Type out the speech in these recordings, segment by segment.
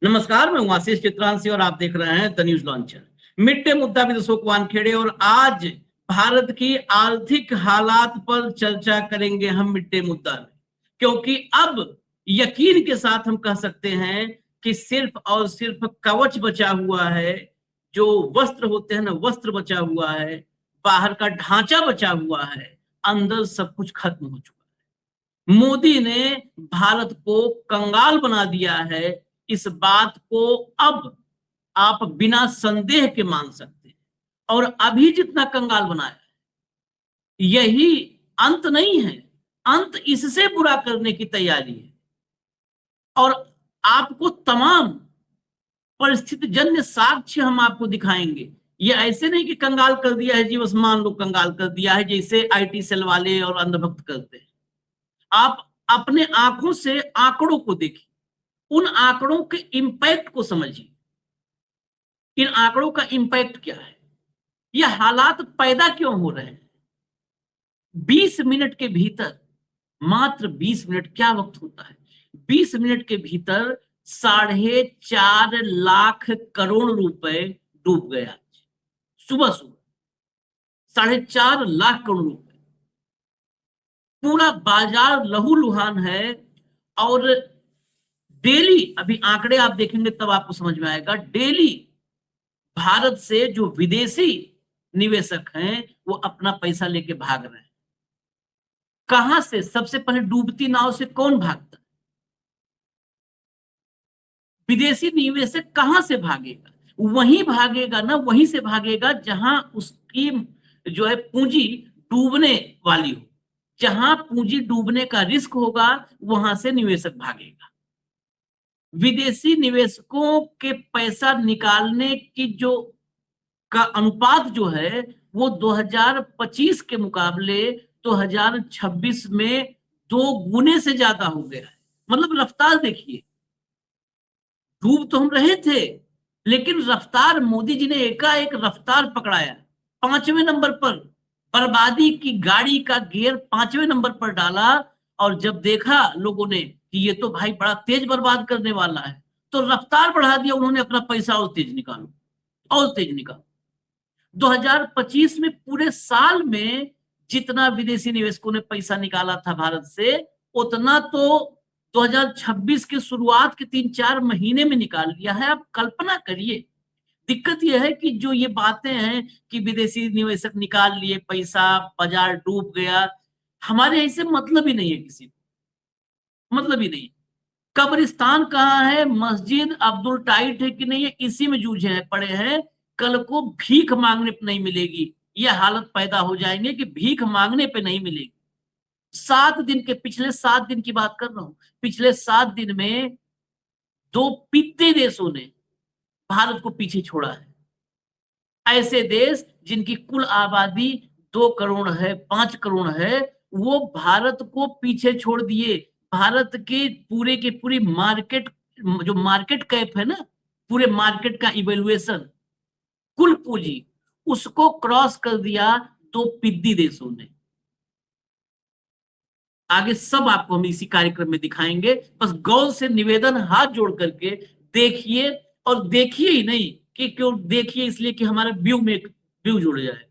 नमस्कार, मैं हूं आशीष चित्रांशी और आप देख रहे हैं the news launcher. Mid day मुद्दा विद अशोक वानखेड़े। और आज भारत की आर्थिक हालात पर चर्चा करेंगे हम मिड डे मुद्दा में, क्योंकि अब यकीन के साथ हम कह सकते हैं कि सिर्फ और सिर्फ कवच बचा हुआ है। जो वस्त्र होते हैं ना, वस्त्र बचा हुआ है, बाहर का ढांचा बचा हुआ है, अंदर सब कुछ खत्म हो चुका है। मोदी ने भारत को कंगाल बना दिया है। इस बात को अब आप बिना संदेह के मान सकते हैं। और अभी जितना कंगाल बनाया है, यही अंत नहीं है, अंत इससे बुरा करने की तैयारी है। और आपको तमाम परिस्थिति जन्य साक्ष्य हम आपको दिखाएंगे। ये ऐसे नहीं कि कंगाल कर दिया है जी, बस मान लो कंगाल कर दिया है, जैसे आईटी सेल वाले और अंधभक्त करते हैं। आप अपने आंखों से आंकड़ों को देखिए, उन आंकड़ों के इंपैक्ट को समझिए। इन आंकड़ों का इंपैक्ट क्या है, ये हालात पैदा क्यों हो रहे हैं। 20 मिनट के भीतर, मात्र 20 मिनट क्या वक्त होता है, 20 मिनट के भीतर 4.5 लाख करोड़ रुपए डूब गया। सुबह सुबह 4.5 लाख करोड़ रुपए, पूरा बाजार लहूलुहान है। और डेली, अभी आंकड़े आप देखेंगे तब आपको समझ में आएगा, डेली भारत से जो विदेशी निवेशक हैं वो अपना पैसा लेके भाग रहे हैं। कहां से? सबसे पहले डूबती नाव से कौन भागता? विदेशी निवेशक कहां से भागेगा? वहीं भागेगा ना, वहीं से भागेगा जहां उसकी जो है पूंजी डूबने वाली हो। जहां पूंजी डूबने का रिस्क होगा, वहां से निवेशक भागेगा। विदेशी निवेशकों के पैसा निकालने की जो का अनुपात जो है, वो 2025 के मुकाबले 2026 में 2 गुने से ज्यादा हो गया है। मतलब रफ्तार देखिए, डूब तो हम रहे थे, लेकिन रफ्तार, मोदी जी ने एकाएक रफ्तार पकड़ाया। 5वें नंबर पर, बर्बादी की गाड़ी का गियर 5वें नंबर पर डाला। और जब देखा लोगों ने कि ये तो भाई बड़ा तेज बर्बाद करने वाला है, तो रफ्तार बढ़ा दिया उन्होंने, अपना पैसा और तेज निकालो, और तेज निकालो। 2025 में पूरे साल में जितना विदेशी निवेशकों ने पैसा निकाला था भारत से, उतना तो 2026 की शुरुआत के 3-4 महीने में निकाल लिया है। आप कल्पना करिए। दिक्कत यह है कि जो ये बातें हैं कि विदेशी निवेशक निकाल लिए पैसा, बाजार डूब गया, हमारे ऐसे मतलब ही नहीं है, किसी को मतलब ही नहीं। कब्रिस्तान कहाँ है, मस्जिद अब्दुल टाइट है कि नहीं है, इसी में जूझे हैं, पड़े हैं। कल को भीख मांगने पे नहीं मिलेगी, ये हालत पैदा हो जाएंगे कि भीख मांगने पे नहीं मिलेगी। 7 दिन के, पिछले 7 दिन की बात कर रहा हूं, पिछले 7 दिन में 2 पिछड़े देशों ने भारत को पीछे छोड़ा है। ऐसे देश जिनकी कुल आबादी 2 करोड़ है, 5 करोड़ है, वो भारत को पीछे छोड़ दिए। भारत के पूरे की पूरी मार्केट, जो मार्केट कैप है ना, पूरे मार्केट का इवेल्युएशन, कुल पूंजी, उसको क्रॉस कर दिया 2 पिद्दी देशों ने। आगे सब आपको हम इसी कार्यक्रम में दिखाएंगे। बस गौर से निवेदन, हाथ जोड़ करके देखिए। और देखिए ही नहीं कि क्यों देखिए, इसलिए कि हमारे व्यू में व्यू जुड़ जाए।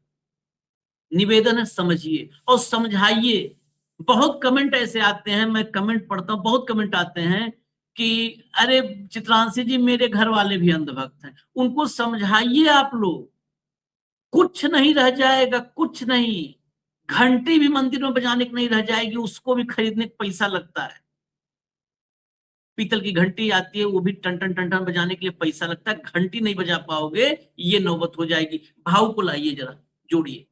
निवेदन है, समझिए और समझाइए। बहुत कमेंट ऐसे आते हैं, मैं कमेंट पढ़ता हूं, बहुत कमेंट आते हैं कि अरे चित्रांशी जी, मेरे घर वाले भी अंधभक्त हैं, उनको समझाइए आप लोग। कुछ नहीं रह जाएगा, कुछ नहीं। घंटी भी मंदिर में बजाने की नहीं रह जाएगी, उसको भी खरीदने का पैसा लगता है। पीतल की घंटी आती है, वो भी टन टन टन टन बजाने के लिए पैसा लगता है। घंटी नहीं बजा पाओगे, ये नौबत हो जाएगी। भाव को लाइए, जरा जोड़िए।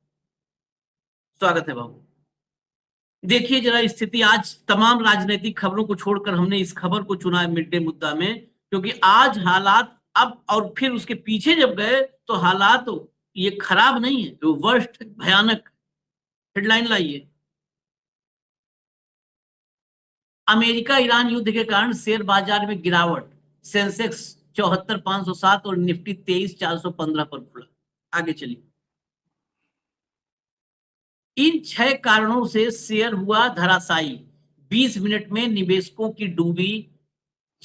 स्वागत है बाबू। देखिए जरा स्थिति, आज तमाम राजनीतिक खबरों को छोड़कर हमने इस खबर को चुना है मिड डे मुद्दा में, क्योंकि आज हालात अब और फिर उसके पीछे जब गए तो हालात ये खराब नहीं है, जो वर्स्ट, भयानक। हेडलाइन लाइए। अमेरिका ईरान युद्ध के कारण शेयर बाजार में गिरावट, सेंसेक्स 74,507 और निफ्टी 23,415 पर खुला। आगे चलिए। इन 6 कारणों से शेयर हुआ धराशायी। 20 मिनट में निवेशकों की डूबी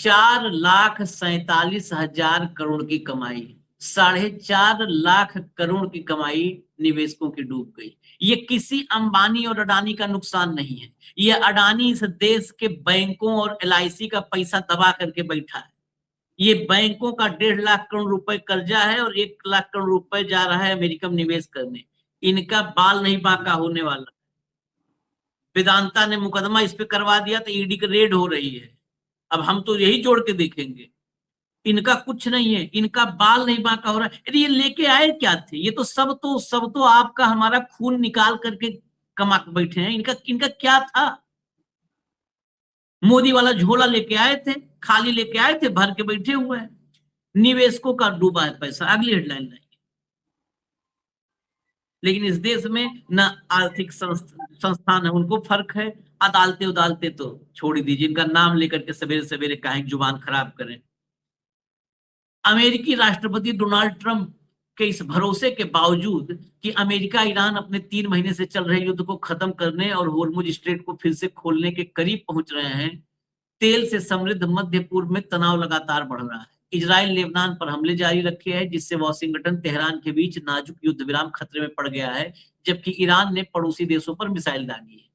4,47,000 करोड़ की कमाई, 4.5 लाख करोड़ की कमाई निवेशकों की डूब गई। ये किसी अंबानी और अडानी का नुकसान नहीं है, ये अडानी इस देश के बैंकों और LIC का पैसा दबा करके बैठा है। ये बैंकों का 1.5 लाख करोड़ रुपए कर्जा है और 1 लाख करोड़ रुपए जा रहा है अमेरिका में निवेश करने। इनका बाल नहीं बांका होने वाला। वेदांता ने मुकदमा इस पे करवा दिया तो ईडी की रेड हो रही है। अब हम तो यही जोड़ के देखेंगे, इनका कुछ नहीं है, इनका बाल नहीं बांका हो रहा है। ये लेके आए क्या थे? ये तो सब तो आपका हमारा खून निकाल करके कमा के बैठे हैं। इनका इनका क्या था? मोदी वाला झोला लेके आए थे, खाली लेके आए थे, भर के बैठे हुए हैं। निवेशकों का डूबा है पैसा। अगली हेडलाइन लाइए। लेकिन इस देश में न आर्थिक संस्थान है, उनको फर्क है। अदालतें उदालतें तो छोड़ ही दीजिए, इनका नाम लेकर के सवेरे सवेरे काहे जुबान खराब करें। अमेरिकी राष्ट्रपति डोनाल्ड ट्रंप के इस भरोसे के बावजूद कि अमेरिका ईरान अपने 3 महीने से चल रहे युद्ध को खत्म करने और होर्मुज स्ट्रेट को फिर से खोलने के करीब पहुंच रहे हैं, तेल से समृद्ध मध्य पूर्व में तनाव लगातार बढ़ रहा है। इजराइल लेबनान पर हमले जारी रखे है, जिससे वॉशिंगटन तेहरान के बीच नाजुक युद्ध विराम खतरे में पड़ गया है, जबकि ईरान ने पड़ोसी देशों पर मिसाइल दागी है।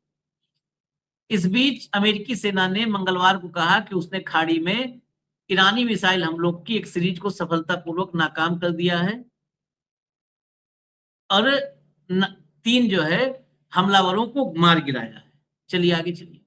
इस बीच अमेरिकी सेना ने मंगलवार को कहा कि उसने खाड़ी में ईरानी मिसाइल हमलों की एक सीरीज को सफलतापूर्वक नाकाम कर दिया है और 3 जो है हमलावरों को मार गिराया है। चलिए आगे चलिए।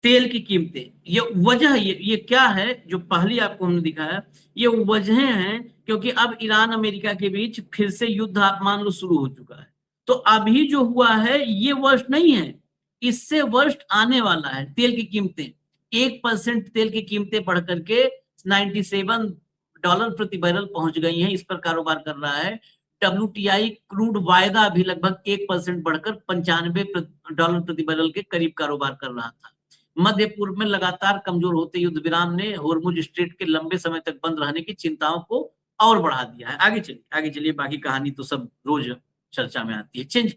तेल की कीमतें, ये वजह ये क्या है जो पहले आपको हमने दिखाया, ये वजह हैं क्योंकि अब ईरान अमेरिका के बीच फिर से युद्ध आप मान लो शुरू हो चुका है। तो अभी जो हुआ है ये वर्स्ट नहीं है, इससे वर्स्ट आने वाला है। तेल की कीमतें 1% तेल की कीमतें बढ़ करके $97 प्रति बैरल पहुंच गई हैं, इस पर कारोबार कर रहा है। WTI क्रूड वायदा भी लगभग 1% बढ़कर $95 प्रति बैरल के करीब कारोबार कर रहा था। मध्य पूर्व में लगातार कमजोर होते युद्ध विराम ने होर्मुज स्ट्रेट के लंबे समय तक बंद रहने की चिंताओं को और बढ़ा दिया है। आगे चलिए, बाकी कहानी तो सब रोज चर्चा में आती है। चेंज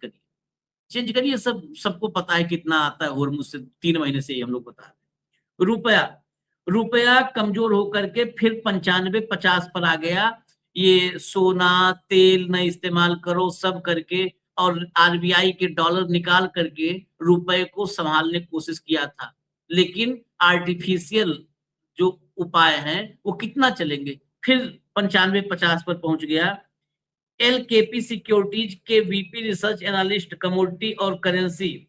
करिए, सबको पता है कितना आता है होर्मुज से, 3 महीने से हम लोग बता रहे हैं। रुपया कमजोर होकर के फिर 95-50 पर आ गया। ये सोना तेल न इस्तेमाल करो सब करके और RBI के डॉलर निकाल करके रुपए को संभालने की कोशिश किया था, लेकिन आर्टिफिशियल जो उपाय हैं वो कितना चलेंगे, फिर 95-50 पर पहुंच गया। LKP सिक्योरिटीज के VP रिसर्च एनालिस्ट कमोडिटी और करेंसी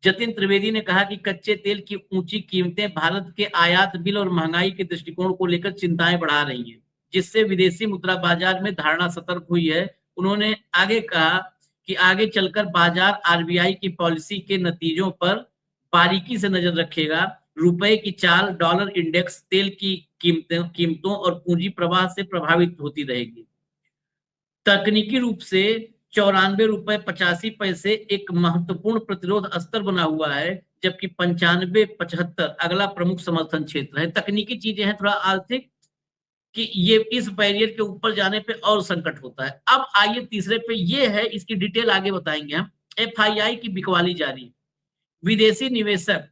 जतिन त्रिवेदी ने कहा कि कच्चे तेल की ऊंची कीमतें भारत के आयात बिल और महंगाई के दृष्टिकोण को लेकर चिंताएं बढ़ा रही हैं, जिससे विदेशी मुद्रा बाजार में धारणा सतर्क हुई है। उन्होंने आगे कहा कि आगे चलकर बाजार RBI की पॉलिसी के नतीजों पर बारीकी से नजर रखेगा। रुपए की चाल, डॉलर इंडेक्स तेल की कीमतों और पूंजी प्रवाह से प्रभावित होती रहेगी। तकनीकी रूप से ₹94.85 एक महत्वपूर्ण प्रतिरोध स्तर बना हुआ है, जबकि 95-75 अगला प्रमुख समर्थन क्षेत्र है। तकनीकी चीजें हैं, थोड़ा आर्थिक कि ये इस बैरियर के ऊपर जाने पे और संकट होता है। अब आइए तीसरे पे, ये है इसकी डिटेल आगे बताएंगे हम। FII की बिकवाली जारी, विदेशी निवेशक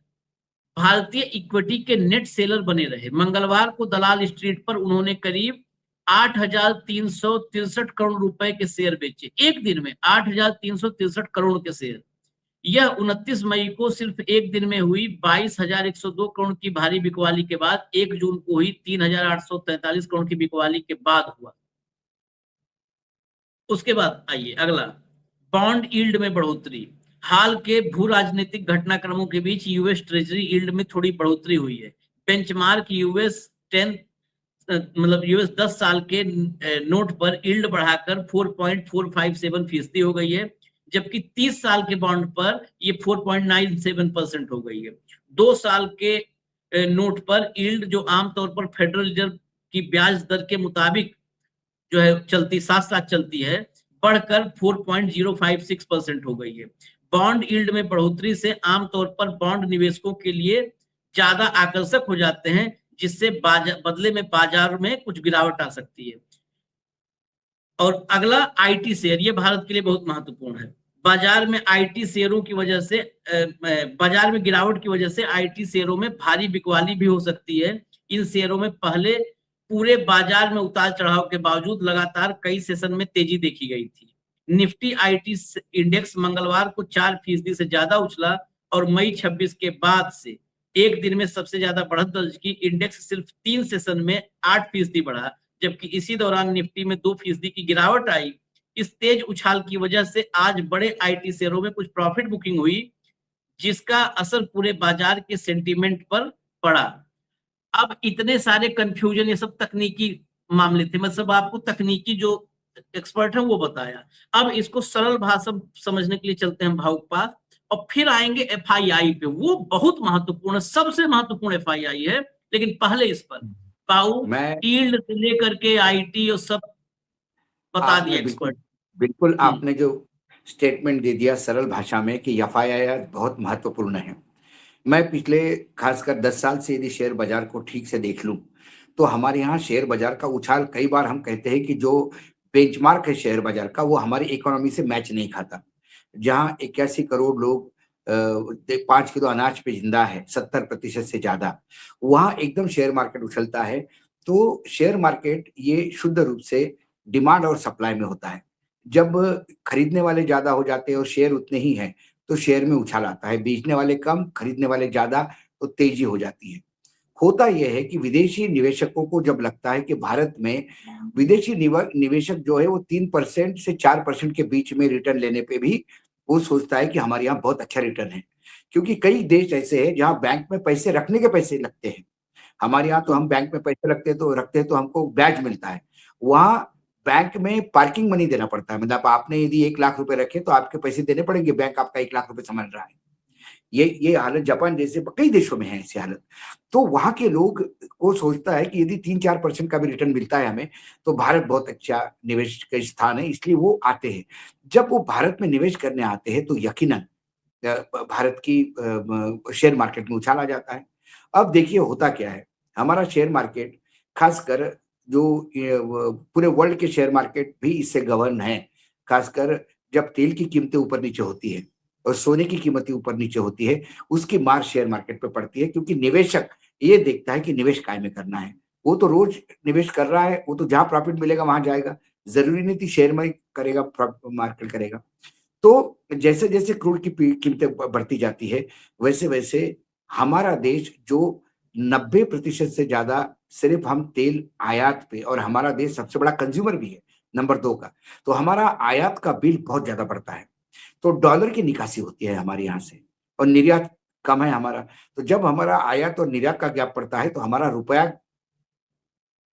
भारतीय इक्विटी के नेट सेलर बने रहे। मंगलवार को दलाल स्ट्रीट पर उन्होंने करीब 8,363 करोड़ रुपए के शेयर बेचे। एक दिन में 8,363 करोड़ के शेयर। यह 29 मई को सिर्फ एक दिन में हुई 22,102 करोड़ की भारी बिकवाली के बाद 1 जून को हुई 3,843 करोड़ की बिकवाली के बाद हुआ। उसके बाद आइए अगला, बॉन्ड यील्ड में बढ़ोतरी। हाल के भू राजनीतिक घटनाक्रमों के बीच यूएस ट्रेजरी यील्ड में थोड़ी बढ़ोतरी हुई है। बेंचमार्क यूएस 10 साल के नोट पर यील्ड बढ़ाकर 4.457% हो गई है, जबकि 30 साल के बॉन्ड पर ये 4.97% हो गई है। 2 साल के नोट पर यील्ड जो आमतौर पर फेडरल रिजर्व की ब्याज दर के मुताबिक जो है चलती, साथ साथ चलती है, बढ़कर 4.056% हो गई है। बॉन्ड यील्ड में बढ़ोतरी से आमतौर पर बॉन्ड निवेशकों के लिए ज्यादा आकर्षक हो जाते हैं, जिससे बदले में बाजार में कुछ गिरावट आ सकती है। और अगला IT शेयर, ये भारत के लिए बहुत महत्वपूर्ण है। बाजार में आईटी शेयरों की वजह से बाजार में गिरावट की वजह से आईटी शेयरों में भारी बिकवाली भी हो सकती है। इन शेयरों में पहले पूरे बाजार में उतार चढ़ाव के बावजूद लगातार कई सेशन में तेजी देखी गई थी। निफ्टी आईटी इंडेक्स मंगलवार को 4% से ज्यादा उछला और मई 26 के बाद से एक दिन में सबसे ज्यादा बढ़त दर्ज की। इंडेक्स सिर्फ 3 सेशन में 8% बढ़ा, जबकि इसी दौरान निफ्टी में 2% की गिरावट आई। इस तेज उछाल की वजह से आज बड़े आईटी शेयरों में कुछ प्रॉफिट बुकिंग हुई, जिसका असर पूरे बाजार के सेंटीमेंट पर पड़ा। अब इतने सारे कंफ्यूजन, ये सब तकनीकी मामले थे, मतलब आपको तकनीकी जो एक्सपर्ट है वो बताया। अब इसको सरल भाषा समझने के लिए चलते हैं भावुक पास, और फिर आएंगे एफआईआई पे। वो बहुत महत्वपूर्ण, सबसे महत्वपूर्ण एफआईआई है। लेकिन पहले इस पर पाऊ मैं ईल्ड से लेकर के आईटी और सब बता दिया एक्सपर्ट। बिल्कुल आपने जो स्टेटमेंट दे दिया सरल भाषा में कि एफआईआई बहुत महत्वपूर्ण है। मैं पिछले खासकर 10 साल से यदि शेयर बाजार को ठीक से देख लूं तो हमारे यहाँ शेयर बाजार का उछाल, कई बार हम कहते हैं कि जो बेंचमार्क है शेयर बाजार का वो हमारी इकोनॉमी से मैच नहीं खाता। जहां 81 करोड़ लोग 5 किलो अनाज पे जिंदा है, 70% से ज्यादा, वहां एकदम शेयर मार्केट उछलता है। तो शेयर मार्केट ये शुद्ध रूप से डिमांड और सप्लाई में होता है। जब खरीदने वाले ज्यादा हो जाते हैं और शेयर उतने ही हैं तो शेयर में उछाल आता है, बेचने वाले कम खरीदने वाले ज्यादा तो तेजी हो जाती है। होता यह है कि विदेशी निवेशकों को जब लगता है कि भारत में विदेशी निवेशक जो है वो 3% से 4% के बीच में रिटर्न लेने पे भी वो सोचता है कि हमारे यहाँ बहुत अच्छा रिटर्न है, क्योंकि कई देश ऐसे हैं जहाँ बैंक में पैसे रखने के पैसे लगते हैं। हमारे यहाँ तो हम बैंक में पैसे रखते हैं तो हमको ब्याज मिलता है, वहाँ बैंक में पार्किंग मनी देना पड़ता है। मतलब आपने यदि 1 लाख रुपए रखे तो आपके पैसे देने पड़ेंगे, बैंक आपका 1 लाख रुपए समझ रहा है। ये हालत जापान जैसे कई देशों में है ऐसी हालत। तो वहां के लोग को सोचता है कि यदि 3-4% का भी रिटर्न मिलता है हमें तो भारत बहुत अच्छा निवेश का स्थान है, इसलिए वो आते हैं। जब वो भारत में निवेश करने आते हैं तो यकीनन भारत की शेयर मार्केट में उछाल आ जाता है। अब देखिए होता क्या है, हमारा शेयर मार्केट खासकर जो पूरे वर्ल्ड के शेयर मार्केट भी इससे गवर्न है। खासकर जब तेल की कीमतें ऊपर नीचे होती है और सोने की कीमतें ऊपर नीचे होती है, उसकी मार शेयर मार्केट पे पड़ती है, क्योंकि निवेशक ये देखता है कि निवेश काय में करना है। वो तो रोज निवेश कर रहा है, वो तो जहां प्रॉफिट मिलेगा वहां जाएगा, जरूरी नहीं थी शेयर में करेगा, मार्केट करेगा। तो जैसे जैसे क्रूड की कीमतें बढ़ती जाती है वैसे वैसे हमारा देश जो 90% से ज्यादा सिर्फ हम तेल आयात पे, और हमारा देश सबसे बड़ा कंज्यूमर भी है नंबर 2 का, तो हमारा आयात का बिल बहुत ज्यादा बढ़ता है। तो डॉलर की निकासी होती है हमारे यहाँ से और निर्यात कम है हमारा। तो जब हमारा आयात और निर्यात का गैप पड़ता है तो हमारा रुपया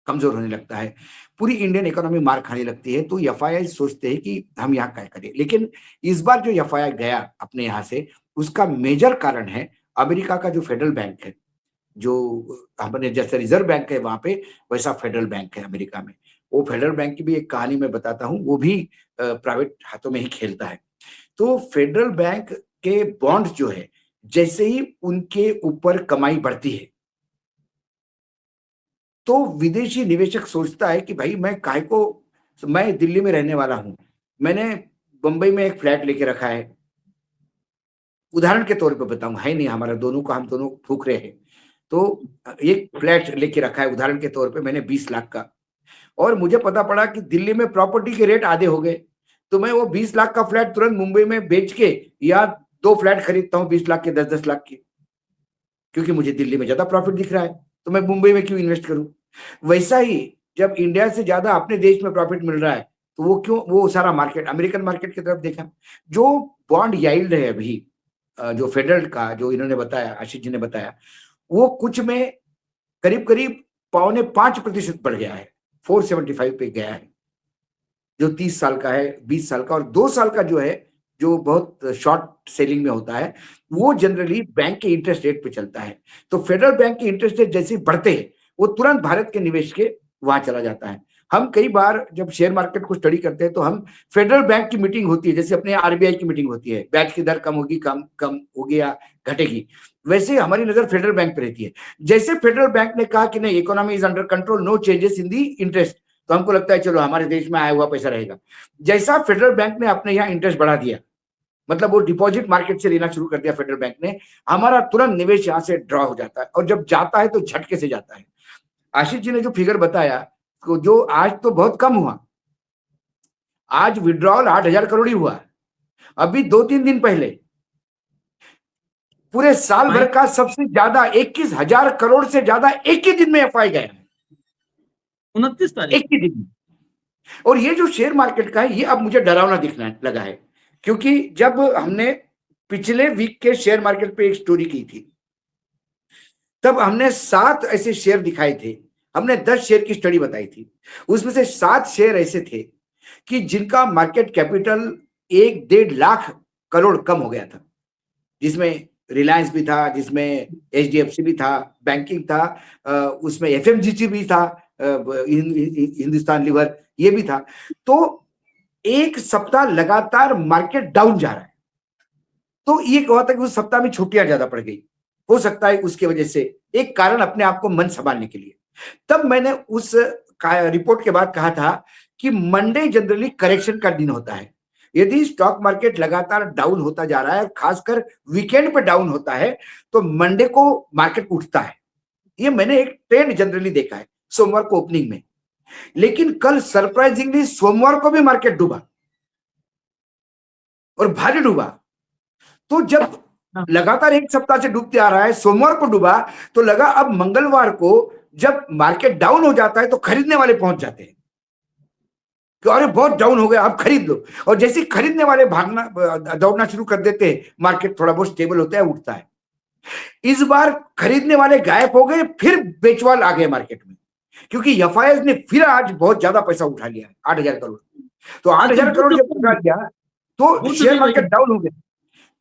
कमजोर होने लगता है, पूरी इंडियन इकोनॉमी मार खाने लगती है। तो एफआईआई सोचते हैं कि हम यहाँ क्या करें। लेकिन इस बार जो एफआईआई गया अपने यहाँ से, उसका मेजर कारण है अमेरिका का जो फेडरल बैंक है, जो हमने जैसे रिजर्व बैंक है वहां पे वैसा फेडरल बैंक है अमेरिका में। वो फेडरल बैंक की भी एक कहानी मैं बताता हूँ, वो भी प्राइवेट हाथों में ही खेलता है। तो फेडरल बैंक के बॉन्ड जो है, जैसे ही उनके ऊपर कमाई बढ़ती है तो विदेशी निवेशक सोचता है कि भाई मैं दिल्ली में रहने वाला हूं, मैंने बंबई में एक फ्लैट लेके रखा है, उदाहरण के तौर पे बताऊं, है नहीं हमारा दोनों का, हम दोनों फूक रहे हैं। तो एक फ्लैट लेके रखा है उदाहरण के तौर पे मैंने 20 लाख का, और मुझे पता पड़ा कि दिल्ली में प्रॉपर्टी के रेट आधे हो गए, तो मैं वो 20 लाख का फ्लैट तुरंत मुंबई में बेच के या 2 फ्लैट खरीदता हूँ 20 लाख के, 10-10 लाख के, क्योंकि मुझे दिल्ली में ज्यादा प्रॉफिट दिख रहा है, तो मैं मुंबई में क्यों इन्वेस्ट करूं। वैसा ही जब इंडिया से ज्यादा अपने देश में प्रॉफिट मिल रहा है तो वो सारा मार्केट अमेरिकन मार्केट की तरफ देखा। जो बॉन्ड यील्ड है अभी जो फेडरल का, जो इन्होंने बताया, आशीष जी ने बताया, वो कुछ में करीब करीब 4.25% बढ़ गया है, 475 पे गया है, जो 30 साल का है, 20 साल का, और 2 साल का जो है, जो बहुत शॉर्ट सेलिंग में होता है, वो जनरली बैंक के इंटरेस्ट रेट पे चलता है। तो फेडरल बैंक के इंटरेस्ट रेट जैसे बढ़ते हैं वो तुरंत भारत के निवेश के वहां चला जाता है। हम कई बार जब शेयर मार्केट को स्टडी करते हैं तो हम फेडरल बैंक की मीटिंग होती है, जैसे अपने आरबीआई की मीटिंग होती है, ब्याज की दर कम होगी, कम होगी या घटेगी, वैसे हमारी नजर फेडरल बैंक पे रहती है। जैसे फेडरल बैंक ने कहा कि नहीं, economy is under control, no changes in the interest, तो हमको लगता है चलो हमारे देश में आया हुआ पैसा रहेगा। जैसा फेडरल बैंक ने अपने यहाँ इंटरेस्ट बढ़ा दिया मतलब वो डिपॉजिट मार्केट से लेना शुरू कर दिया फेडरल बैंक ने, हमारा तुरंत निवेश यहाँ से ड्रॉ हो जाता है, और जब जाता है तो झटके से जाता है। आशीष जी ने जो फिगर बताया, तो जो आज तो बहुत कम हुआ, आज विड्रॉल 8,000 करोड़ ही हुआ। अभी 2-3 दिन पहले पूरे साल भर का सबसे ज्यादा 21,000 करोड़ से ज्यादा एक ही दिन में एफआई गया है, 29 तारीख एक ही दिन में। और ये जो शेयर मार्केट का है, ये अब मुझे डरावना दिखने लगा है, क्योंकि जब हमने पिछले वीक के शेयर मार्केट पे एक स्टोरी की थी, तब हमने 7 ऐसे शेयर दिखाए थे, हमने 10 शेयर की स्टडी बताई थी। उसमें से 7 शेयर ऐसे थे कि जिनका मार्केट कैपिटल 1-1.5 लाख करोड़ कम हो गया था, जिसमें रिलायंस भी था, जिसमें एचडीएफसी भी था, बैंकिंग था, उसमें एफएमजीसी भी था, हिंदुस्तान लीवर ये भी था। तो एक सप्ताह लगातार मार्केट डाउन जा रहा है, तो ये कहा था कि उस सप्ताह में छुट्टियां ज्यादा पड़ गई, हो सकता है उसकी वजह से, एक कारण अपने आप को मन संभालने के लिए। तब मैंने उस रिपोर्ट के बाद कहा था कि मंडे जनरली करेक्शन का दिन होता है। यदि स्टॉक मार्केट लगातार डाउन होता जा रहा है, खासकर वीकेंड पे डाउन होता है, तो मंडे को मार्केट उठता है। ये मैंने एक ट्रेंड जनरली देखा है सोमवार को ओपनिंग में। लेकिन कल सरप्राइजिंगली सोमवार को भी मार्केट डूबा, और भारी डूबा। तो जब लगातार एक सप्ताह से डूबते आ रहा है, सोमवार को डूबा, तो लगा अब मंगलवार को जब मार्केट डाउन हो जाता है तो खरीदने वाले पहुंच जाते हैं कि अरे बहुत डाउन हो गया, अब खरीद लो। और जैसे खरीदने वाले भागना दौड़ना शुरू कर देते हैं, मार्केट थोड़ा बहुत स्टेबल होता है, उठता है। इस बार खरीदने वाले गायब हो गए, फिर बेचवाल आ गए मार्केट में, क्योंकि एफआईआई ने फिर आज बहुत ज्यादा पैसा उठा लिया है, 8,000 करोड़। तो 8,000 करोड़ जब उठा लिया तो शेयर मार्केट डाउन हो गया।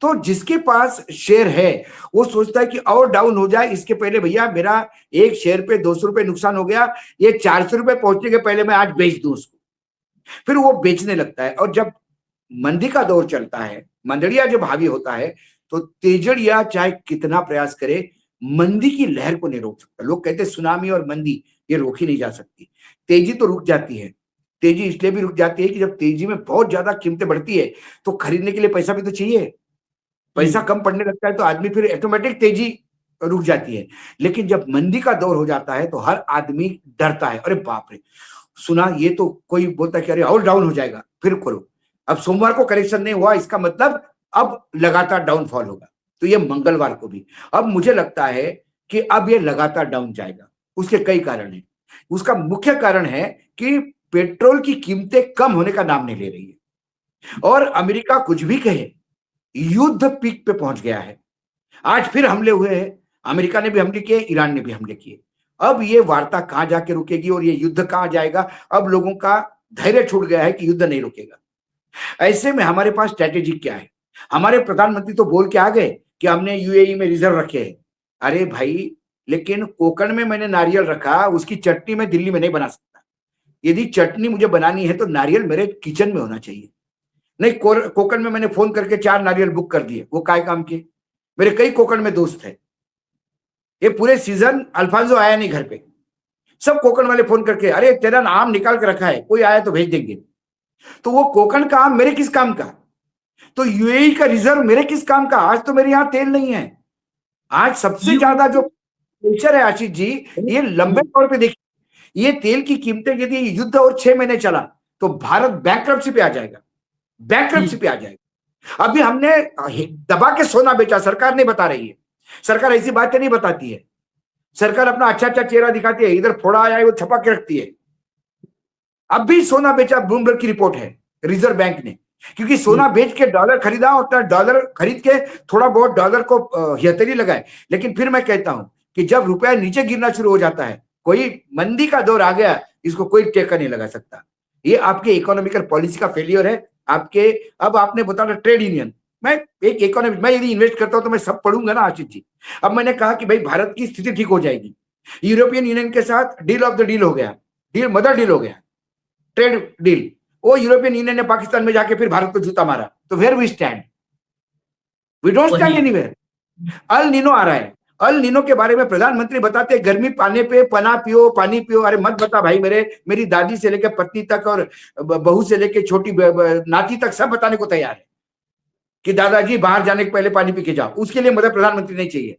तो जिसके पास शेयर है वो सोचता है कि और डाउन हो जाए, इसके पहले भैया मेरा एक शेयर पे 200 रुपए नुकसान हो गया, ये 400 रुपए पहुंचने के पहले मैं आज बेच दूं उसको। फिर वो बेचने लगता है। और जब मंदी का दौर चलता है, मंदड़िया जब हावी होता है, तो तेजड़िया चाहे कितना प्रयास करे, मंदी की लहर को नहीं रोक सकता। लोग कहते हैं सुनामी और मंदी ये रोकी नहीं जा सकती। तेजी तो रुक जाती है। तेजी इसलिए भी रुक जाती है कि जब तेजी में बहुत ज्यादा कीमतें बढ़ती है तो खरीदने के लिए पैसा भी तो चाहिए। पैसा कम पड़ने लगता है तो आदमी फिर ऑटोमेटिक तेजी रुक जाती है। लेकिन जब मंदी का दौर हो जाता है तो हर आदमी डरता है, अरे बाप रे, सुना ये तो कोई बोलता है कि अरे और डाउन हो जाएगा, फिर करो। अब सोमवार को करेक्शन नहीं हुआ, इसका मतलब अब लगातार डाउनफॉल होगा। तो ये मंगलवार को भी, अब मुझे लगता है कि अब ये लगातार डाउन जाएगा। उसके कई कारण हैं। उसका मुख्य कारण है कि पेट्रोल की कीमतें कम होने का नाम नहीं ले रही है, और अमेरिका कुछ भी कहे, युद्ध पीक पे पहुंच गया है। आज फिर हमले हुए हैं, अमेरिका ने भी हमले किए, ईरान ने भी हमले किए। अब ये वार्ता कहां जाके रुकेगी और ये युद्ध कहां जाएगा, अब लोगों का धैर्य छूट गया है कि युद्ध नहीं रुकेगा। ऐसे में हमारे पास स्ट्रैटेजी क्या है? हमारे प्रधानमंत्री तो बोल के आ गए कि हमने यूएई में रिजर्व रखे हैं। अरे भाई, लेकिन कोकण में मैंने नारियल रखा, उसकी चटनी मैं दिल्ली में नहीं बना सकता। यदि चटनी मुझे बनानी है तो नारियल मेरे किचन में होना चाहिए। नहीं, कोकण में मैंने फोन करके 4 नारियल बुक कर दिए, वो काय काम के? मेरे कई कोकण में दोस्त है, ये पूरे सीजन अल्फांसो आया नहीं घर पे, सब कोकण वाले फोन करके अरे तेरा आम निकाल के रखा है, कोई आया तो भेज देंगे। तो वो कोकण का आम मेरे किस काम का? तो यूएई का रिजर्व मेरे किस काम का? आज तो मेरे यहाँ तेल नहीं है। आज सबसे ज्यादा जो प्रेशर है आशीष जी, ये लंबे तौर पे देखिए, ये तेल की कीमतें यदि युद्ध और 6 महीने चला तो भारत बैंकरप्सी पे आ जाएगा, बैंकरप्सी पे आ जाएगा। अभी हमने दबा के सोना बेचा, सरकार नहीं बता रही है। सरकार ऐसी बातें नहीं बताती है। सरकार अपना अच्छा अच्छा चेहरा दिखाती है, इधर फोड़ा आया है वो छपा के रखती है। अब भी सोना बेचा, ब्लूमबर्ग की रिपोर्ट है, रिजर्व बैंक ने, क्योंकि सोना बेच के डॉलर खरीदा और डॉलर खरीद के थोड़ा बहुत डॉलर को हियतरी लगाए। लेकिन फिर मैं कहता हूं कि जब रुपया नीचे गिरना शुरू हो जाता है, कोई मंदी का दौर आ गया, इसको कोई टेका नहीं लगा सकता। ये आपके इकोनॉमिकल पॉलिसी का फेलियर है। आपके, अब आपने बताया ट्रेड यूनियन, मैं एक इकोनॉमिक, मैं यदि इन्वेस्ट करता हूं तो मैं सब पढ़ूंगा ना आशीष जी। अब मैंने कहा कि भाई भारत की स्थिति ठीक हो जाएगी, यूरोपियन यूनियन के साथ डील ऑफ द डील हो गया, डील मदर डील हो गया, ट्रेड डील। वो यूरोपियन यूनियन ने पाकिस्तान में जाके फिर भारत को जूता मारा। तो where we stand? We don't stand anywhere. El Nino आ रहा है, अल नीनो के बारे में प्रधानमंत्री बताते हैं गर्मी पाने पे पना पियो, पानी पियो। अरे मत बता भाई, मेरी दादी से लेकर पत्नी तक और बहू से लेकर छोटी नाती तक सब बताने को तैयार है कि दादाजी बाहर जाने के पहले पानी पी के जाओ। उसके लिए मुझे प्रधानमंत्री नहीं चाहिए,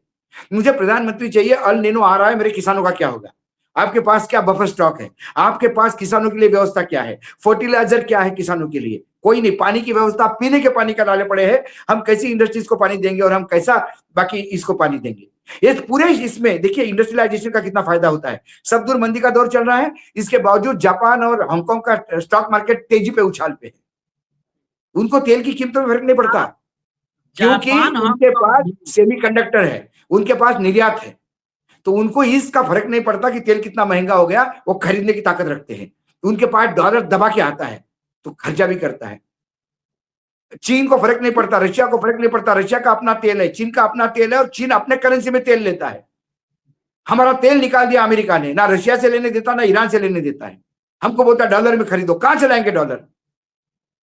मुझे प्रधानमंत्री चाहिए अल नीनो आ रहा है, मेरे किसानों का क्या होगा, आपके पास क्या बफर स्टॉक है, आपके पास किसानों के लिए व्यवस्था क्या है, फर्टिलाइजर क्या है किसानों के लिए, कोई नहीं। पानी की व्यवस्था, पीने के पानी का डाले पड़े हैं, हम कैसी इंडस्ट्रीज को पानी देंगे और हम कैसा बाकी इसको पानी देंगे। ये पूरे इसमें देखिए इंडस्ट्रियलाइजेशन का कितना फायदा होता है। सब दूर मंदी का दौर चल रहा है, इसके बावजूद जापान और हांगकांग का स्टॉक मार्केट तेजी पे उछाल पे है। उनको तेल की कीमतों में फर्क नहीं पड़ता, क्योंकि उनके पास सेमीकंडक्टर है, उनके पास निर्यात है, तो उनको इसका फर्क नहीं पड़ता कि तेल कितना महंगा हो गया, वो खरीदने की ताकत रखते हैं। उनके पास डॉलर दबा के आता है तो खर्चा भी करता है। चीन को फर्क नहीं पड़ता, रशिया को फर्क नहीं पड़ता, रशिया का अपना तेल है, चीन का अपना तेल है और चीन अपने करेंसी में तेल लेता है। हमारा तेल निकाल दिया अमेरिका ने, ना रशिया से लेने देता ना ईरान से लेने देता है, हमको बोलता डॉलर में खरीदो। कहां चलाएंगे डॉलर?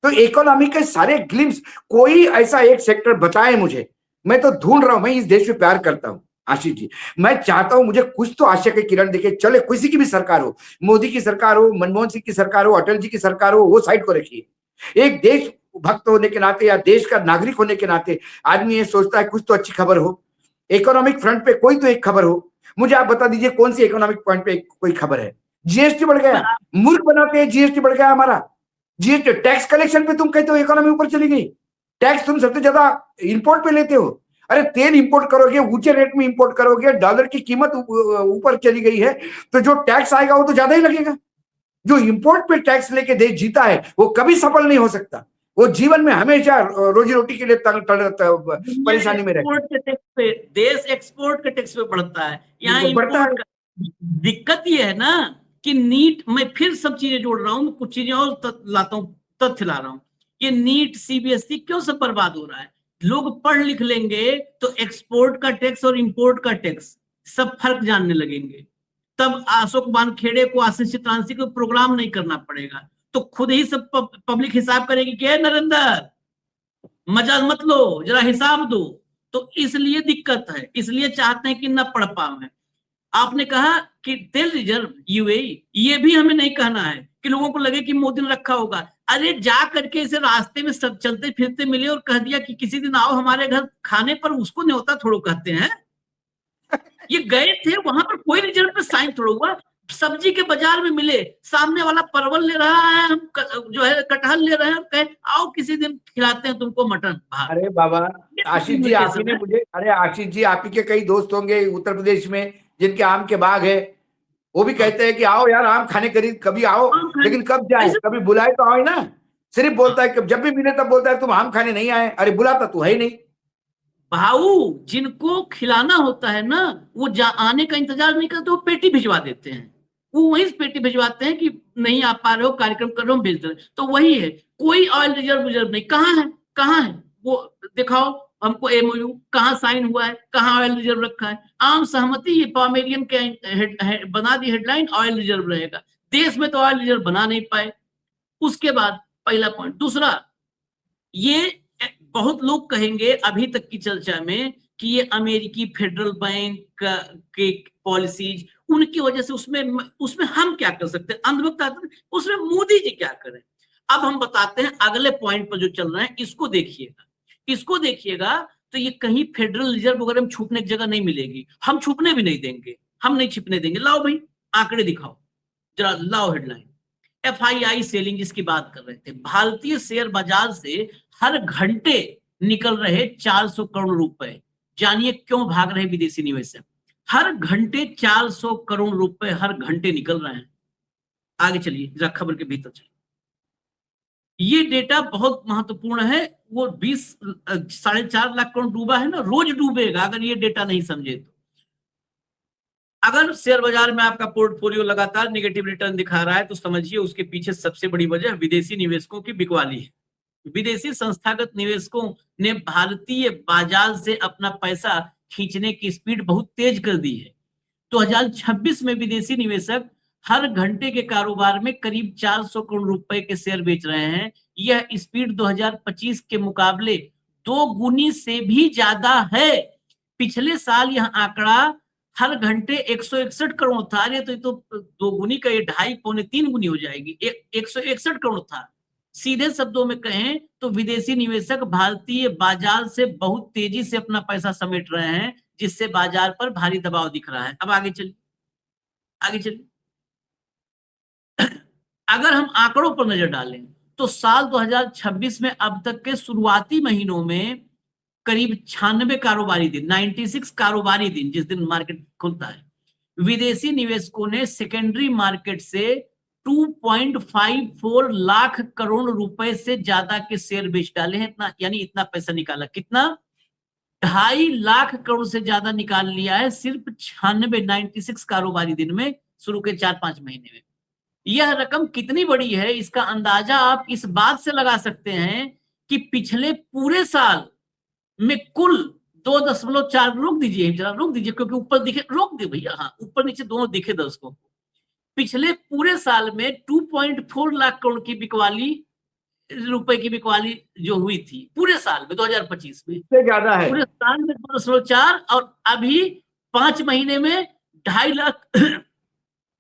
तो इकोनॉमी के सारे ग्लिम्स, कोई ऐसा एक सेक्टर बताए मुझे, मैं तो ढूंढ रहा हूं। मैं इस देश में प्यार करता हूं आशीष जी, मैं चाहता हूं मुझे कुछ तो आशा की किरण दिखे। चले किसी की भी सरकार हो, मोदी की सरकार हो, मनमोहन सिंह की सरकार हो, अटल जी की सरकार हो, वो साइड को रखिए। एक देश भक्त होने के नाते या देश का नागरिक होने के नाते आदमी ये सोचता है कुछ तो अच्छी खबर हो, इकोनॉमिक फ्रंट पे कोई तो एक खबर हो। मुझे आप बता दीजिए कौन सी इकोनॉमिक पॉइंट पे कोई खबर है? जीएसटी बढ़ गया, मूर्ख बनाते हैं, जीएसटी बढ़ गया हमारा। जीएसटी टैक्स कलेक्शन पे तुम कहते हो इकोनॉमी ऊपर चली गई, टैक्स तुम सबसे ज्यादा इंपोर्ट पे लेते हो। अरे तेल इंपोर्ट करोगे, ऊंचे रेट में इंपोर्ट करोगे, डॉलर की कीमत ऊपर चली गई है, तो जो टैक्स आएगा वो तो ज्यादा ही लगेगा। जो इंपोर्ट पे टैक्स लेके देश जीता है वो कभी सफल नहीं हो सकता, वो जीवन में हमेशा रोजी रोटी के लिए परेशानी में रहता है। देश एक्सपोर्ट के टैक्स पे बढ़ता है, यहाँ बढ़ता है। इंपोर्ट। दिक्कत ये है ना कि नीट, मैं फिर सब चीजें जोड़ रहा हूँ, कुछ चीजें और लाता हूँ, तथ्य ला रहा हूँ। ये नीट सीबीएसई क्यों सब बर्बाद हो रहा है? लोग पढ़ लिख लेंगे तो एक्सपोर्ट का टैक्स और इंपोर्ट का टैक्स सब फर्क जानने लगेंगे, तब अशोक वानखेड़े को, आशीष चित्रांशी को प्रोग्राम नहीं करना पड़ेगा, तो खुद ही सब पब्लिक हिसाब करेगी कि नरेंद्र मजा मत लो, जरा हिसाब दो। तो इसलिए दिक्कत है, इसलिए चाहते हैं कि न पढ़ पाए। आपने कहा कि तेल रिजर्व यूएई, ये भी हमें नहीं कहना है कि लोगों को लगे कि मोदी ने रखा होगा। अरे जा करके इसे रास्ते में सब चलते फिरते मिले और कह दिया कि किसी दिन आओ हमारे घर खाने पर, उसको न्योता थोड़ो कहते हैं। ये गए थे वहां पर, कोई रिजर्व पे साइन थोड़ा हुआ। सब्जी के बाजार में मिले, सामने वाला परवल ले रहा है, हम जो है कटहल ले रहे हैं, कहे आओ किसी दिन खिलाते हैं तुमको मटन। अरे बाबा आशीष जी, आप ही ने मुझे, अरे आशीष जी आप ही के कई दोस्त होंगे उत्तर प्रदेश में जिनके आम के बाग है, वो भी कहते हैं कि आओ यार आम खाने कभी आओ, लेकिन कब जाए, कभी बुलाए तो आओ ना। सिर्फ बोलता है कि जब भी मिले तब बोलता है तुम आम खाने नहीं आए। अरे बुलाता तू है ही नहीं। भाऊ जिनको खिलाना होता है ना, वो आने का इंतजार नहीं करते, वो पेटी भिजवा देते हैं, वो वही पेटी भिजवाते हैं कि नहीं आ पा रहे हो, कार्यक्रम कर रहे हो, भेज दे। तो वही है, कोई ऑयल रिजर्व नहीं। कहाँ है, कहाँ है वो दिखाओ हमको, एमओयू कहाँ साइन हुआ है, कहाँ ऑयल रिजर्व रखा है? आम सहमति, ये पामेलियन के बना दी हेडलाइन, ऑयल रिजर्व रहेगा। देश में तो ऑयल रिजर्व बना नहीं पाए। उसके बाद पहला पॉइंट। दूसरा, ये बहुत लोग कहेंगे अभी तक की चर्चा में कि ये अमेरिकी फेडरल बैंक के पॉलिसीज, उनकी वजह से उसमें हम क्या कर सकते हैं, अंधभक्त, उसमें मोदी जी क्या करें। अब हम बताते हैं अगले पॉइंट पर जो चल रहा है, इसको देखिएगा, इसको देखिएगा। तो ये कहीं फेडरल रिजर्व वगैरह में छुपने की जगह नहीं मिलेगी, हम छुपने भी नहीं देंगे, हम नहीं छिपने देंगे। लाओ भाई आंकड़े दिखाओ जरा, लाओ हेडलाइन। एफआईआई सेलिंग जिसकी बात कर रहे थे, भारतीय शेयर बाजार से हर घंटे निकल रहे 400 करोड़ रुपए। जानिए क्यों भाग रहे विदेशी निवेशक? हर घंटे 400 करोड़ रुपए हर घंटे निकल रहे हैं। आगे चलिए जरा खबर के भीतर चलिए। ये डेटा बहुत महत्वपूर्ण है। वो 4.5 लाख करोड़ डूबा है ना, रोज डूबेगा अगर ये डेटा नहीं समझे तो। अगर शेयर बाजार में आपका पोर्टफोलियो लगातार नेगेटिव रिटर्न दिखा रहा है तो समझिए उसके पीछे सबसे बड़ी वजह विदेशी निवेशकों की बिकवाली है। विदेशी संस्थागत निवेशकों ने भारतीय बाजार से अपना पैसा खींचने की स्पीड बहुत तेज कर दी है। 2026 में विदेशी निवेशक हर घंटे के कारोबार में करीब 400 करोड़ रुपए के शेयर बेच रहे हैं। यह स्पीड 2025 के मुकाबले 2 गुनी से भी ज्यादा है। पिछले साल यह आंकड़ा हर घंटे 161 करोड़ था। अरे तो 2 गुनी का ये 2.5 पौने 3 गुनी हो जाएगी, 161 करोड़ था। सीधे शब्दों में कहें तो विदेशी निवेशक भारतीय बाजार से बहुत तेजी से अपना पैसा समेट रहे हैं, जिससे बाजार पर भारी दबाव दिख रहा है। अब आगे चलिए, आगे चलिए। अगर हम आंकड़ों पर नजर डालें तो साल 2026 में अब तक के शुरुआती महीनों में करीब 96 कारोबारी दिन, 96 कारोबारी दिन, जिस दिन मार्केट खुलता है, विदेशी निवेशकों ने सेकेंडरी मार्केट से 2.54 लाख करोड़ रुपए से ज्यादा के शेयर बेच डाले हैं। इतना यानी इतना पैसा निकाला, कितना? 2.5 लाख करोड़ से ज्यादा निकाल लिया है सिर्फ 96 कारोबारी दिन में, शुरू के 4-5 महीने में। यह रकम कितनी बड़ी है इसका अंदाजा आप इस बात से लगा सकते हैं कि पिछले पूरे साल में कुल 2.4, रोक दीजिए जरा, रोक दीजिए, क्योंकि ऊपर दिखे, रोक दे भैया, हाँ ऊपर नीचे दोनों दिखे दर्शकों को। पिछले पूरे साल में 2.4 लाख करोड़ की बिकवाली, रुपए की बिकवाली जो हुई थी पूरे साल में 2025 में, इससे ज्यादा है। पूरे साल में 2.4, और अभी 5 महीने में 2.5 लाख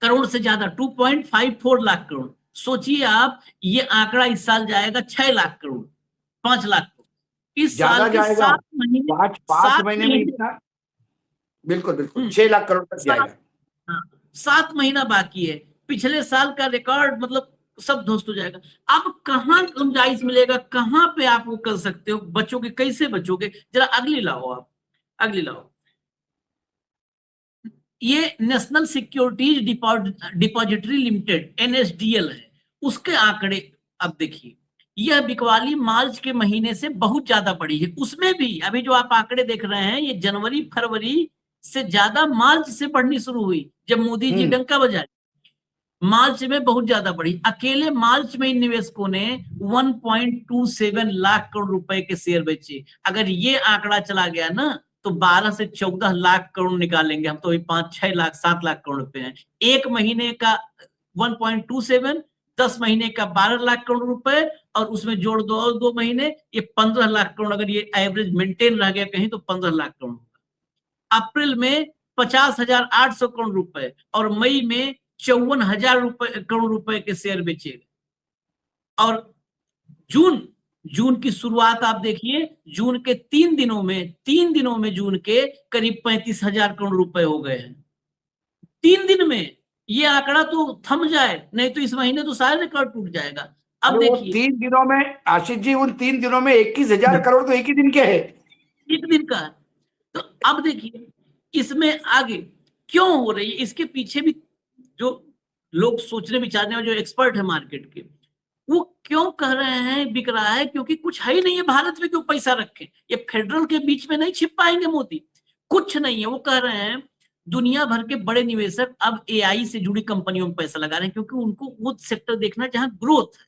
करोड़ से ज्यादा, 2.54 लाख करोड़। सोचिए आप, ये आंकड़ा इस साल जाएगा 6 लाख करोड़, 5 लाख करोड़ इस साल के 7 महीने, 5 महीने में इतना, बिल्कुल बिल्कुल 6 लाख करोड़ तक जाएगा। 7 महीना बाकी है, पिछले साल का रिकॉर्ड मतलब सब ध्वस्त हो जाएगा। अब कहाँ गुंजाइश मिलेगा, कहाँ पे आप वो कर सकते हो, बचोगे, कैसे बचोगे? जरा अगली लाओ आप, अगली लाओ। ये national securities depository limited, NSDL है, उसके आंकड़े अब देखिए। यह बिकवाली मार्च के महीने से बहुत ज्यादा बढ़ी है। उसमें भी अभी जो आप आंकड़े देख रहे हैं, ये जनवरी फरवरी से ज्यादा मार्च से बढ़नी शुरू हुई, जब मोदी जी डंका बजाए। मार्च में बहुत ज्यादा बढ़ी। अकेले मार्च में इन निवेशकों ने 1.27 लाख करोड़ रुपए के शेयर बेचे। अगर ये आंकड़ा चला गया ना तो 12 से 14 लाख करोड़ निकालेंगे हम, तो 5-6 लाख 7 लाख करोड़ रुपए हैं। एक महीने का 1.27, 10 महीने का 12 लाख करोड़ रुपए, और उसमें जोड़ दो और 2 महीने, ये 15 लाख करोड़। अगर ये एवरेज मेंटेन रह गया कहीं तो 15 लाख करोड़। अप्रैल में 50,800 करोड़ रुपए, और मई में 54,000 करोड़ रुपए के शेयर बेचे। और जून की शुरुआत आप देखिए, जून के 3 दिनों में जून के करीब 35,000 करोड़ रुपए हो गए हैं 3 दिन में। ये आंकड़ा तो थम जाए, नहीं तो इस महीने तो सारे रिकॉर्ड टूट जाएगा। अब देखिए 3 दिनों में, आशीष जी, उन 3 दिनों में 21,000 करोड़ तो एक ही दिन के है, एक दिन का। तो अब देखिए इसमें आगे क्यों हो रही है, इसके पीछे भी जो लोग सोचने विचारने वाले जो एक्सपर्ट है मार्केट के, वो क्यों कह रहे हैं बिक रहा है? क्योंकि कुछ है ही नहीं है भारत में, क्यों पैसा रखें? ये फेडरल के बीच में नहीं छिप पाएंगे मोदी, कुछ नहीं है। वो कह रहे हैं दुनिया भर के बड़े निवेशक अब AI से जुड़ी कंपनियों में पैसा लगा रहे हैं, क्योंकि उनको वो सेक्टर देखना जहां ग्रोथ है।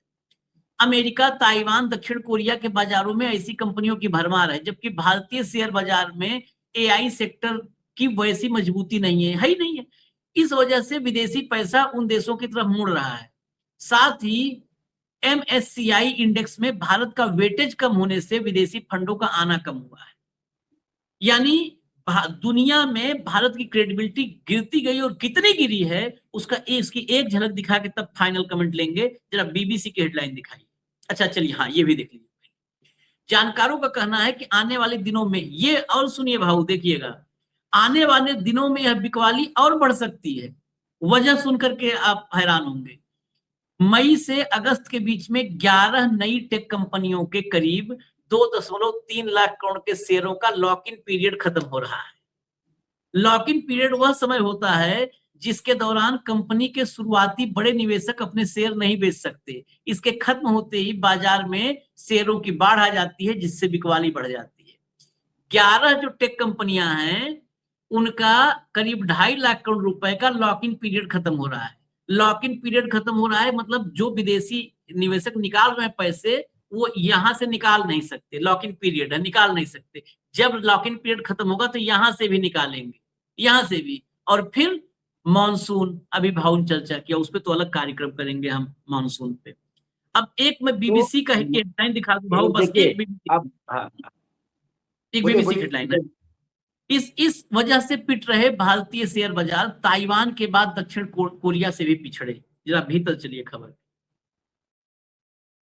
अमेरिका, ताइवान, दक्षिण कोरिया के बाजारों में ऐसी कंपनियों की भरमार है, जबकि भारतीय शेयर बाजार में AI सेक्टर की वैसी मजबूती नहीं है ही नहीं है। इस वजह से विदेशी पैसा उन देशों की तरफ मुड़ रहा है। साथ ही MSCI इंडेक्स में भारत का वेटेज कम होने से विदेशी फंडों का आना कम हुआ है। यानी दुनिया में भारत की क्रेडिबिलिटी गिरती गई, और कितनी गिरी है इसकी एक झलक दिखा के तब फाइनल कमेंट लेंगे। जरा BBC की हेडलाइन दिखाइए। अच्छा चलिए, हाँ ये भी देख लीजिए। जानकारों का कहना है कि आने वाले दिनों में ये, और सुनिए भाऊ, देखिएगा, आने वाले दिनों में यह बिकवाली और बढ़ सकती है। वजह सुनकर के आप हैरान होंगे। मई से अगस्त के बीच में 11 नई टेक कंपनियों के करीब 2.3 लाख करोड़ के शेयरों का लॉक इन पीरियड खत्म हो रहा है। लॉक इन पीरियड वह समय होता है जिसके दौरान कंपनी के शुरुआती बड़े निवेशक अपने शेयर नहीं बेच सकते। इसके खत्म होते ही बाजार में शेयरों की बाढ़ आ जाती है, जिससे बिकवाली बढ़ जाती है। 11 जो टेक कंपनियां हैं उनका करीब 2.5 लाख करोड़ रुपए का लॉक इन पीरियड खत्म हो रहा है। लॉक इन पीरियड खत्म हो रहा है मतलब जो विदेशी निवेशक निकाल रहे हैं पैसे, वो यहां से निकाल नहीं सकते। लॉक इन पीरियड है, निकाल नहीं सकते। जब लॉक इन पीरियड खत्म होगा तो यहां से भी निकालेंगे, यहां से भी। और फिर मानसून, अभी भाव चर्चा किया, उस पर तो अलग कार्यक्रम करेंगे हम मानसून पे। अब एक मैं BBC का हेडलाइन दिखा दूं भाव, बस एक BBC हेडलाइन है। इस वजह से पिट रहे भारतीय शेयर बाजार, ताइवान के बाद दक्षिण कोरिया से भी पिछड़े। जरा भीतर चलिए खबर।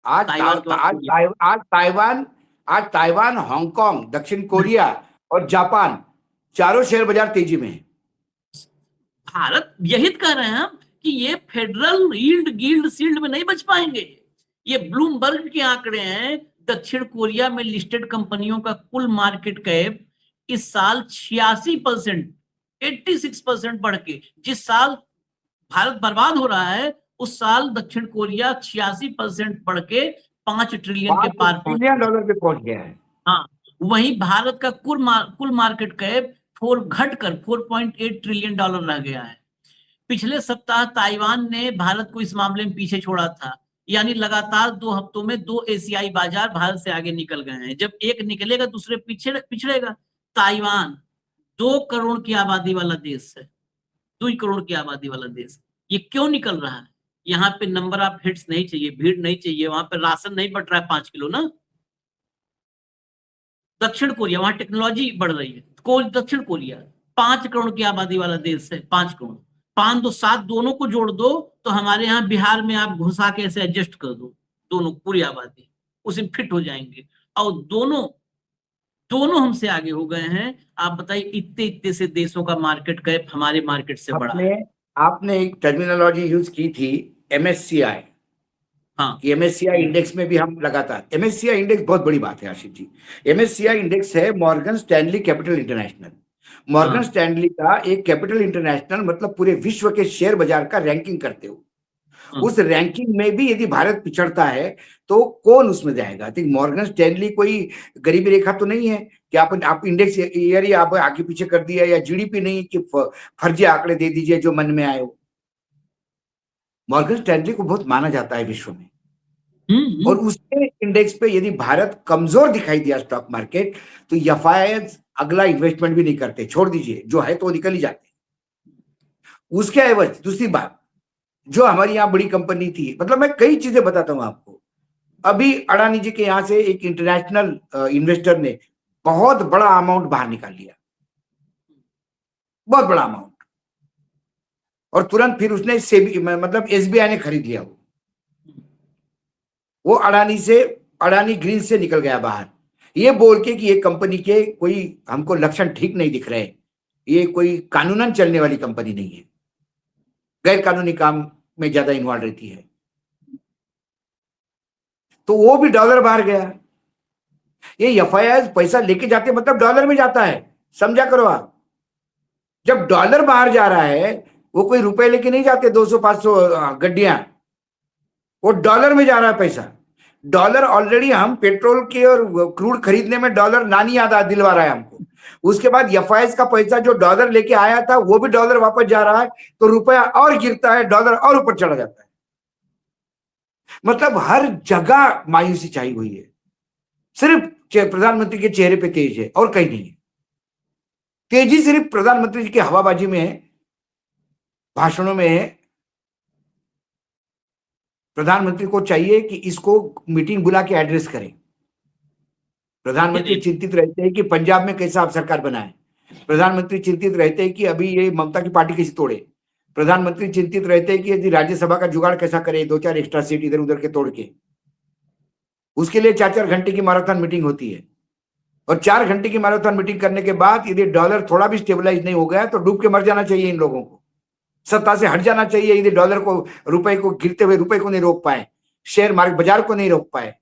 आज ताइवान के बाद कोरिया। आज ताइवान, हांगकांग, दक्षिण कोरिया और जापान चारों शेयर बाजार तेजी में है। भारत यही तो कह रहे हैं हम कि ये फेडरल यील्ड गिल्ड शील्ड में नहीं बच पाएंगे। ये ब्लूमबर्ग के आंकड़े हैं, दक्षिण कोरिया में लिस्टेड कंपनियों का कुल मार्केट कैप इस साल 86%, 86% बढ़ के, जिस साल भारत बर्बाद हो रहा है उस साल दक्षिण कोरिया 86% बढ़ के 5 ट्रिलियन के पार पहुंच $5 पे पहुंच गया है। हाँ, वहीं भारत का कुल मार्केट कैप घटकर $4.8 ट्रिलियन रह गया है। पिछले सप्ताह ताइवान ने भारत को इस मामले में पीछे छोड़ा था, यानी लगातार 2 हफ्तों में 2 एशियाई बाजार भारत से आगे निकल गए हैं। जब एक निकलेगा दूसरे पिछड़ेगा। ताइवान 2 करोड़ की आबादी वाला देश है, 2 करोड़ की आबादी वाला देश। ये क्यों निकल रहा है? यहाँ पे नंबर ऑफ हिट्स नहीं चाहिए, भीड़ नहीं चाहिए, वहां पे राशन नहीं बट रहा है 5 किलो ना। दक्षिण कोरिया, वहां टेक्नोलॉजी बढ़ रही है। दक्षिण कोरिया 5 करोड़ की आबादी वाला देश है, 5 करोड़। 5 2 7 दोनों को जोड़ दो तो हमारे यहाँ बिहार में आप घुसा के ऐसे एडजस्ट कर दो, दोनों पूरी आबादी उसी फिट हो जाएंगे। और दोनों हमसे आगे हो गए हैं। आप बताइए, इतने इतने से देशों का मार्केट कैप हमारे मार्केट से बड़ा है। आपने एक टर्मिनोलॉजी यूज की थी, MSCI। हाँ, MSCI इंडेक्स में भी हम लगातार, MSCI इंडेक्स बहुत बड़ी बात है आशीष जी। MSCI इंडेक्स है Morgan Stanley capital international. Morgan Stanley का एक कैपिटल इंटरनेशनल मतलब पूरे विश्व के शेयर बाजार का रैंकिंग करते हो। उस रैंकिंग में भी यदि भारत पिछड़ता है तो कौन उसमें जाएगा? आई थिंक मॉर्गन स्टैनली कोई गरीबी रेखा तो नहीं है कि आप इंडेक्स ईयर ही आप आगे पीछे कर दिया, या GDP नहीं कि फर्जी आंकड़े दे दीजिए जो मन में आए हो। मॉर्गन स्टैनली को बहुत माना जाता है विश्व में, और उसके इंडेक्स पे यदि भारत कमजोर दिखाई दिया स्टॉक मार्केट, तो एफआईआई अगला इन्वेस्टमेंट भी नहीं करते, छोड़ दीजिए, जो है तो निकल ही जाते। उसके एवज दूसरी बात, जो हमारी यहाँ बड़ी कंपनी थी, मतलब मैं कई चीजें बताता हूं आपको। अभी अडानी जी के यहाँ से एक इंटरनेशनल इन्वेस्टर ने बहुत बड़ा अमाउंट बाहर निकाल लिया, बहुत बड़ा अमाउंट, और तुरंत फिर उसने मतलब SBI ने खरीद लिया। वो अडानी ग्रीन से निकल गया बाहर, ये बोल के कि ये कंपनी के कोई हमको लक्षण ठीक नहीं दिख रहे, ये कोई कानूनन चलने वाली कंपनी नहीं है, गैर कानूनी काम में ज्यादा इन्वॉल्व रहती है। तो वो भी डॉलर बाहर गया। ये एफआईआई पैसा लेके जाते मतलब डॉलर में जाता है, समझा करो आप। जब डॉलर बाहर जा रहा है, वो कोई रुपए लेके नहीं जाते 200-500 गड्डियां, वो डॉलर में जा रहा है पैसा। डॉलर ऑलरेडी हम पेट्रोल के और क्रूड खरीदने में डॉलर नानी याद दिलवा रहा है हमको। उसके बाद एफआईआई का पैसा जो डॉलर लेके आया था वो भी डॉलर वापस जा रहा है, तो रुपया और गिरता है, डॉलर और ऊपर चढ़ा जाता है। मतलब हर जगह मायूसी छाई हुई है, सिर्फ प्रधानमंत्री के चेहरे पे तेज है और कहीं नहीं है। तेजी सिर्फ प्रधानमंत्री जी की हवाबाजी में है, भाषणों में है। प्रधानमंत्री को चाहिए कि इसको मीटिंग बुला के एड्रेस करें। प्रधानमंत्री चिंतित रहते हैं कि पंजाब में कैसा आप सरकार बनाए। प्रधानमंत्री चिंतित रहते हैं कि अभी ये ममता की पार्टी कैसे तोड़े। प्रधानमंत्री चिंतित रहते हैं कि यदि राज्यसभा का जुगाड़ कैसा करे, 2-4 एक्स्ट्रा सीट इधर उधर के तोड़ के। उसके लिए 4-4 घंटे की मैराथन मीटिंग होती है, और 4 घंटे की मैराथन मीटिंग करने के बाद यदि डॉलर थोड़ा भी स्टेबलाइज नहीं हो गया तो डूब के मर जाना चाहिए इन लोगों को, सत्ता से हट जाना चाहिए। यदि डॉलर को, रुपए को, गिरते हुए रुपए को नहीं रोक पाए, शेयर मार्केट बाजार को नहीं रोक पाए।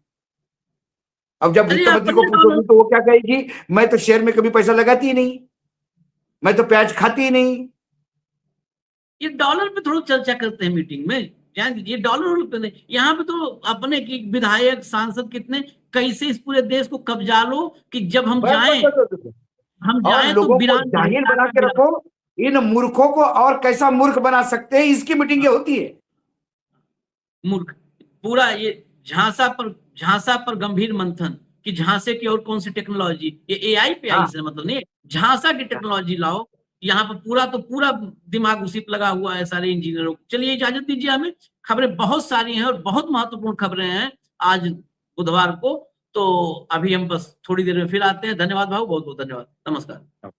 अब जब वित्त मंत्री को पूछोगी तो वो क्या कहेगी, मैं तो शेयर में कभी पैसा लगाती ही नहीं, मैं तो प्याज खाती ही नहीं। ये डॉलर पे थोड़ा चर्चा करते हैं मीटिंग में, जान दीजिए, डॉलर पे नहीं। यहाँ पे तो अपने की विधायक सांसद कितने, कैसे इस पूरे देश को कब्जा लो कि जब हम जाएं लोगों को जाहिल बना के रखो। इन मूर्खों को और कैसा मूर्ख बना सकते हैं, इसकी मीटिंग होती है। मूर्ख पूरा ये झांसा पर गंभीर मंथन कि झांसे की और कौन सी टेक्नोलॉजी, ये AI पे आई से मतलब नहीं, झांसा की टेक्नोलॉजी लाओ। यहाँ पर पूरा दिमाग उसी पे लगा हुआ है सारे इंजीनियरों। चलिए इजाजत दीजिए, हमें खबरें बहुत सारी हैं और बहुत महत्वपूर्ण खबरें हैं आज बुधवार को। तो अभी हम बस थोड़ी देर में फिर आते हैं। धन्यवाद भाऊ, बहुत बहुत धन्यवाद, नमस्कार।